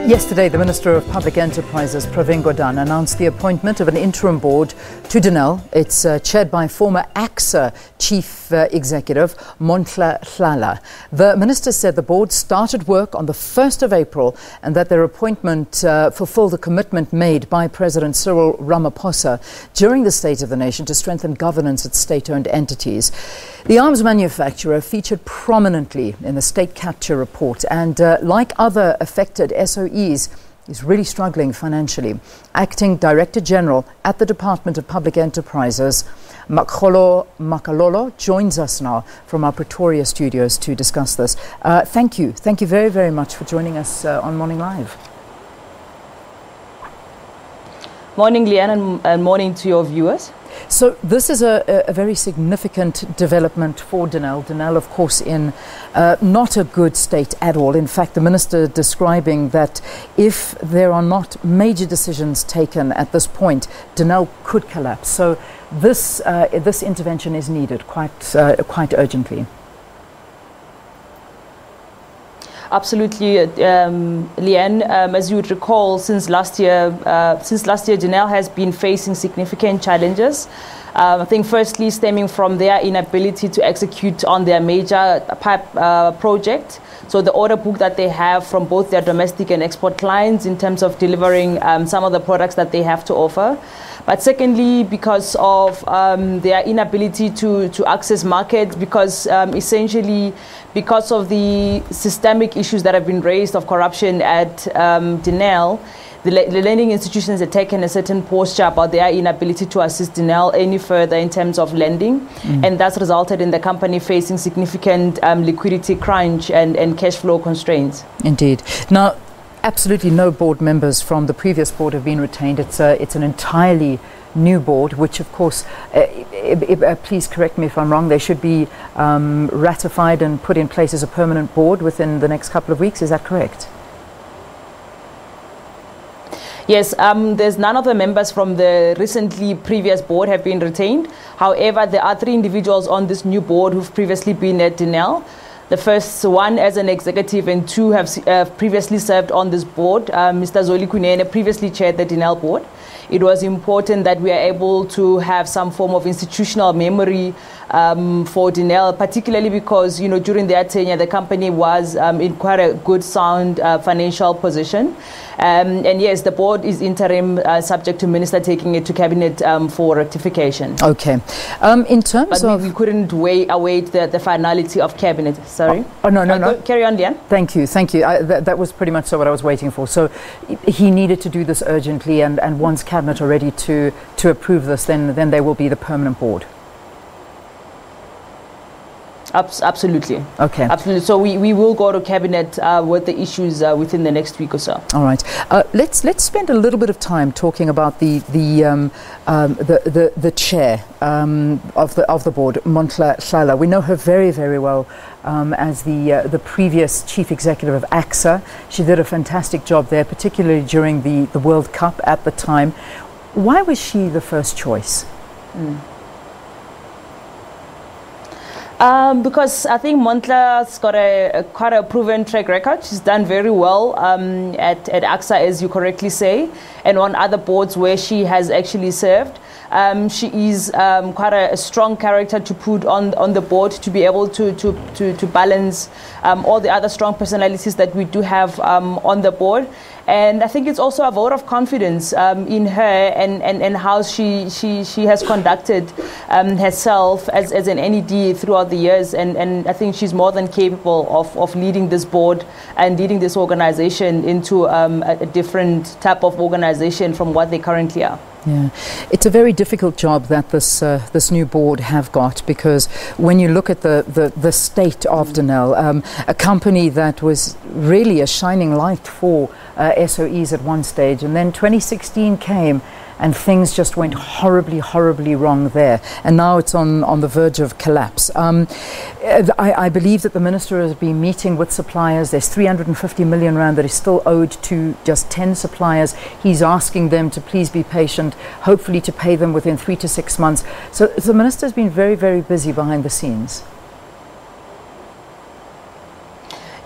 Yesterday, the Minister of Public Enterprises, Pravin Gordhan, announced the appointment of an interim board to Denel. It's chaired by former ACSA Chief Executive, Monhla Hlahla. The Minister said the board started work on the 1st of April and that their appointment fulfilled the commitment made by President Cyril Ramaphosa during the State of the Nation to strengthen governance at state-owned entities. The arms manufacturer featured prominently in the state capture report and, like other affected SOEs, is really struggling financially. Acting Director General at the Department of Public Enterprises, Makololo, joins us now from our Pretoria studios to discuss this. Thank you very, very much for joining us on Morning Live. Morning, Leanne, and morning to your viewers. So this is a very significant development for Denel. Denel, of course, in not a good state at all. In fact, the Minister describing that if there are not major decisions taken at this point, Denel could collapse. So this intervention is needed quite urgently. Absolutely, Leanne. As you would recall, since last year, Denel has been facing significant challenges. I think firstly stemming from their inability to execute on their major pipe project. So the order book that they have from both their domestic and export clients in terms of delivering some of the products that they have to offer. But secondly, because of their inability to access markets, because essentially because of the systemic issues that have been raised of corruption at Denel, the lending institutions have taken a certain posture about their inability to assist Denel any further in terms of lending. And that's resulted in the company facing significant liquidity crunch and cash flow constraints. Indeed. Now, absolutely no board members from the previous board have been retained. It's an entirely new board, which of course, please correct me if I'm wrong, they should be ratified and put in place as a permanent board within the next couple of weeks. Is that correct? Yes, there's none of the members from the recently previous board have been retained. However, there are 3 individuals on this new board who've previously been at Denel. The first one as an executive and 2 have previously served on this board. Mr. Zoli Kunene previously chaired the Denel board. It was important that we are able to have some form of institutional memory for Denel, particularly because, you know, during their tenure, the company was in quite a good, sound financial position. And yes, the board is interim, subject to Minister taking it to Cabinet for rectification. Okay. In terms of... we couldn't await the finality of Cabinet. Sorry? No. Carry on, Leanne. Thank you. That was pretty much what I was waiting for. So he needed to do this urgently, and once Cabinet are ready to approve this, then there will be the permanent board. Absolutely. Okay. Absolutely. So we will go to Cabinet with the issues within the next week or so. All right. Let's spend a little bit of time talking about the chair of the board, Monhla Hlahla. We know her very, very well as the previous chief executive of ACSA. She did a fantastic job there, particularly during the World Cup at the time. Why was she the first choice? Because I think Montla's got quite a proven track record. She's done very well at ACSA, as you correctly say, and on other boards where she has actually served. She is quite a strong character to put on the board to be able to balance all the other strong personalities that we do have on the board. And I think it's also a vote of confidence in her and how she has conducted herself as an NED throughout the years. And I think she's more than capable of leading this board and leading this organization into a different type of organization from what they currently are. Yeah, it's a very difficult job that this new board have got, because when you look at the state of Denel, a company that was really a shining light for SOEs at one stage, and then 2016 came and things just went horribly, horribly wrong there. And now it's on the verge of collapse. I believe that the Minister has been meeting with suppliers. There's 350 million rand that is still owed to just 10 suppliers. He's asking them to please be patient, hopefully to pay them within 3 to 6 months. So the Minister has been very, very busy behind the scenes.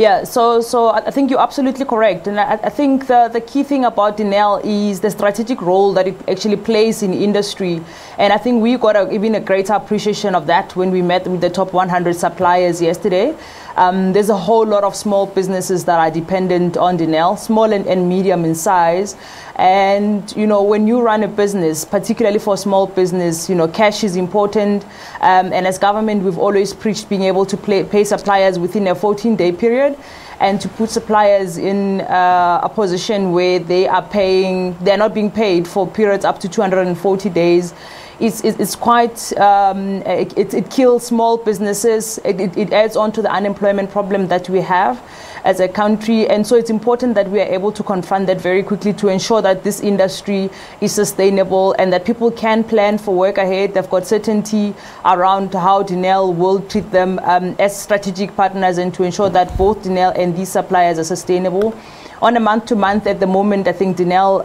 Yeah, so I think you're absolutely correct. And I think the key thing about Denel is the strategic role that it actually plays in industry. And I think we got even a greater appreciation of that when we met with the top 100 suppliers yesterday. There's a whole lot of small businesses that are dependent on Denel, small and medium in size. And, you know, when you run a business, particularly for small business, you know, cash is important. And as government, we've always preached being able to pay suppliers within a 14-day period, and to put suppliers in a position where they're not being paid for periods up to 240 days. It's quite, it kills small businesses. It adds on to the unemployment problem that we have as a country. And so it's important that we are able to confront that very quickly to ensure that this industry is sustainable and that people can plan for work ahead. They've got certainty around how Denel will treat them as strategic partners, and to ensure that both Denel and these suppliers are sustainable. On a month-to-month at the moment, I think Denel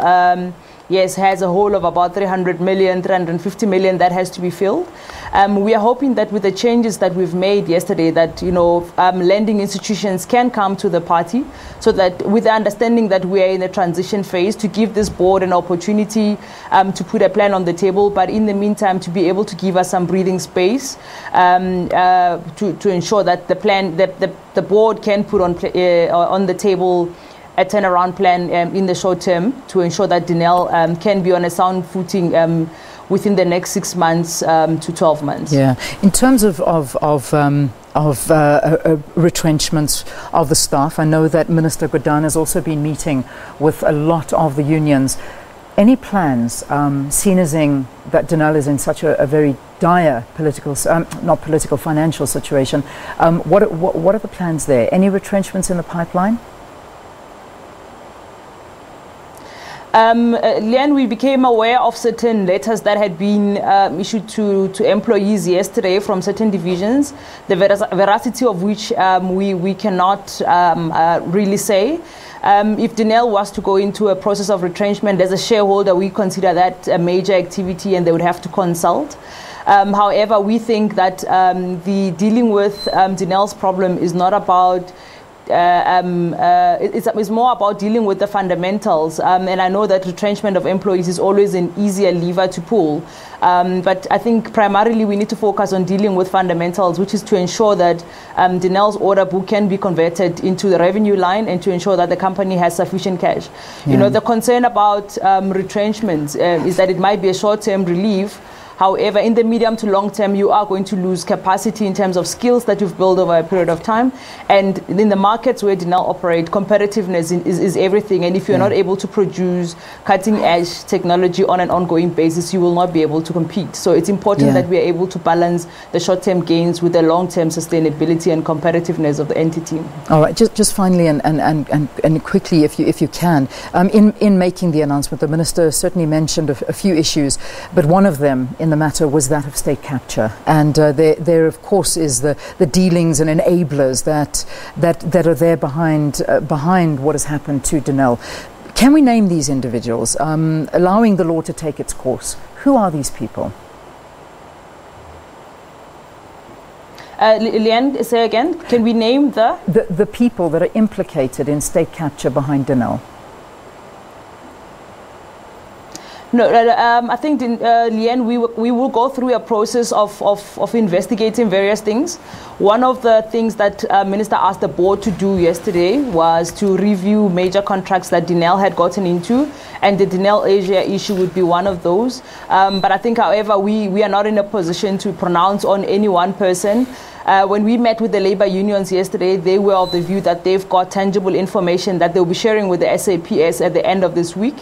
yes, has a hole of about 300 million, 350 million that has to be filled. We are hoping that with the changes that we've made yesterday, that, you know, lending institutions can come to the party, so that with the understanding that we are in a transition phase, to give this board an opportunity to put a plan on the table, but in the meantime to be able to give us some breathing space to ensure that the plan, the board can put on the table a turnaround plan in the short term, to ensure that Denel can be on a sound footing within the next 6 months to 12 months. Yeah. In terms of retrenchments of the staff, I know that Minister Gordhan has also been meeting with a lot of the unions. Any plans, seeing that Denel is in such a very dire financial situation, what are the plans there? Any retrenchments in the pipeline? Leanne, we became aware of certain letters that had been issued to employees yesterday from certain divisions, the veracity of which we cannot really say. If Denel was to go into a process of retrenchment as a shareholder, we consider that a major activity and they would have to consult. However, we think that the dealing with Denel's problem is not about it's more about dealing with the fundamentals, and I know that retrenchment of employees is always an easier lever to pull, but I think primarily we need to focus on dealing with fundamentals, which is to ensure that Denel's order book can be converted into the revenue line, and to ensure that the company has sufficient cash. Yeah. You know, the concern about retrenchments is that it might be a short-term relief. However, in the medium to long term, you are going to lose capacity in terms of skills that you've built over a period of time. And in the markets where Denel operate, competitiveness is everything. And if you're not able to produce cutting-edge technology on an ongoing basis, you will not be able to compete. So it's important that we are able to balance the short-term gains with the long-term sustainability and competitiveness of the entity. All right, just finally and quickly, if you can, in making the announcement, the minister certainly mentioned a few issues, but one of them in the matter was that of state capture, and there of course is the dealings and enablers that are there behind what has happened to Denel. Can we name these individuals, allowing the law to take its course? Who are these people? Leanne, say again. Can we name the people that are implicated in state capture behind Denel? No, I think, Leanne, we will go through a process of investigating various things. One of the things that Minister asked the board to do yesterday was to review major contracts that Denel had gotten into, and the Denel Asia issue would be one of those. But I think, however, we are not in a position to pronounce on any one person. When we met with the labor unions yesterday, they were of the view that they've got tangible information that they'll be sharing with the SAPS at the end of this week.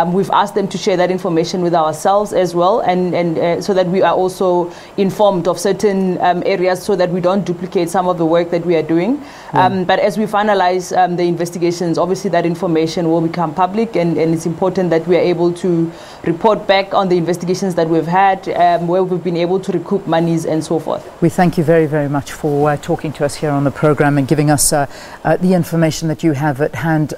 We've asked them to share that information with ourselves as well, and so that we are also informed of certain areas, so that we don't duplicate some of the work that we are doing. But as we finalize the investigations, obviously that information will become public, and it's important that we are able to report back on the investigations that we've had, where we've been able to recoup monies and so forth. We thank you very, very much for talking to us here on the program and giving us the information that you have at hand.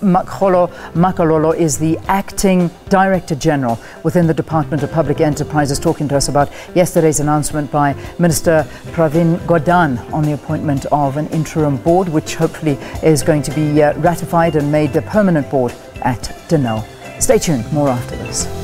Makololo is the Acting Director General within the Department of Public Enterprises, talking to us about yesterday's announcement by Minister Pravin Gordhan on the appointment of an interim board, which hopefully is going to be ratified and made a permanent board at Denel. Stay tuned, more after this.